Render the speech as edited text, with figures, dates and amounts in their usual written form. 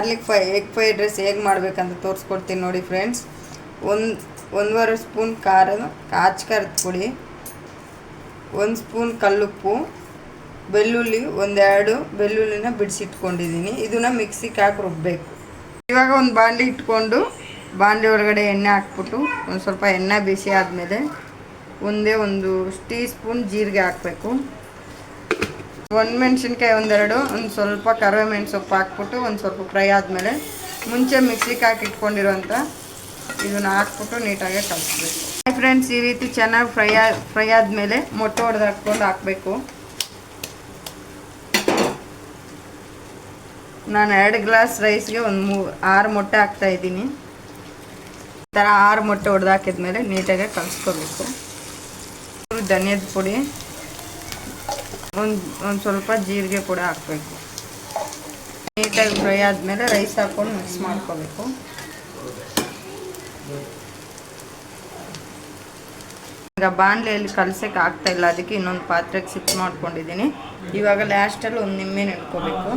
Egg fried rice ಹೇಗೆ ಮಾಡಬೇಕಂತ ತೋರಿಸ್ಕೊಡ್ತೀನಿ ನೋಡಿ ಫ್ರೆಂಡ್ಸ್. ಒಂದೂವರೆ ಸ್ಪೂನ್ ಖಾರದ ಪುಡಿ, 1 ಸ್ಪೂನ್ ಕಲ್ಲುಪ್ಪು, ಬೆಳ್ಳುಳ್ಳಿ ಒಂದೆರಡು ಬೆಳ್ಳುಳ್ಳಿನ ಬಿಡಿಸಿಟ್ಕೊಂಡಿದ್ದೀನಿ. ಇದನ್ನು ಮಿಕ್ಸಿಗೆ ಹಾಕಿ ರುಬ್ಬಬೇಕು. ಇವಾಗ ಒಂದು ಬಾಣಲಿ ಇಟ್ಕೊಂಡು ಬಾಣಲಿ ಒಳಗಡೆ ಎಣ್ಣೆ ಹಾಕ್ಬಿಟ್ಟು ಒಂದು ಸ್ವಲ್ಪ ಎಣ್ಣೆ ಬಿಸಿ ಆದಮೇಲೆ ಒಂದು ಟೀ ಸ್ಪೂನ್ ಜೀರಿಗೆ ಹಾಕಬೇಕು. ಮೆಣಸಿನ್ಕಾಯಿ ಒಂದೆರಡು, ಒಂದು ಸ್ವಲ್ಪ ಕರಿಬೇವಿನ ಸೊಪ್ಪು ಹಾಕ್ಬಿಟ್ಟು ಒಂದು ಸ್ವಲ್ಪ ಫ್ರೈ ಆದಮೇಲೆ ಮುಂಚೆ ಮಿಕ್ಸಿಗೆ ಹಾಕಿ ಇಟ್ಕೊಂಡಿರೋಂಥ ಇದನ್ನು ಹಾಕ್ಬಿಟ್ಟು ನೀಟಾಗಿ ಕಲಿಸ್ಬೇಕು. ಫ್ರೆಂಡ್ಸ್, ಈ ರೀತಿ ಚೆನ್ನಾಗಿ ಫ್ರೈ ಆದಮೇಲೆ ಮೊಟ್ಟೆ ಹೊಡೆದು ಹಾಕಬೇಕು. ನಾನು 2 ಗ್ಲಾಸ್ ರೈಸ್ಗೆ 6 ಮೊಟ್ಟೆ ಹಾಕ್ತಾಯಿದ್ದೀನಿ. ಈ ಥರ 6 ಮೊಟ್ಟೆ ಹೊಡೆದು ಹಾಕಿದ್ಮೇಲೆ ನೀಟಾಗಿ ಕಲಿಸ್ಕೋಬೇಕು. ಧನಿಯದ ಪುಡಿ, ಒಂದು ಸ್ವಲ್ಪ ಜೀರಿಗೆ ಕೂಡ ಹಾಕಬೇಕು. ನೀಟಾಗಿ ಫ್ರೈ ಆದಮೇಲೆ ರೈಸ್ ಹಾಕ್ಕೊಂಡು ಮಿಕ್ಸ್ ಮಾಡ್ಕೋಬೇಕು. ಈಗ ಬಾಣಲೆಯಲ್ಲಿ ಕಲಸಕ್ಕೆ ಆಗ್ತಾಯಿಲ್ಲ, ಅದಕ್ಕೆ ಇನ್ನೊಂದು ಪಾತ್ರೆಗೆ ಶಿಫ್ಟ್ ಮಾಡ್ಕೊಂಡಿದ್ದೀನಿ. ಇವಾಗ ಲಾಸ್ಟಲ್ಲಿ ಒಂದು ನಿಂಬೆಹಣ್ಣು ಇಟ್ಕೋಬೇಕು.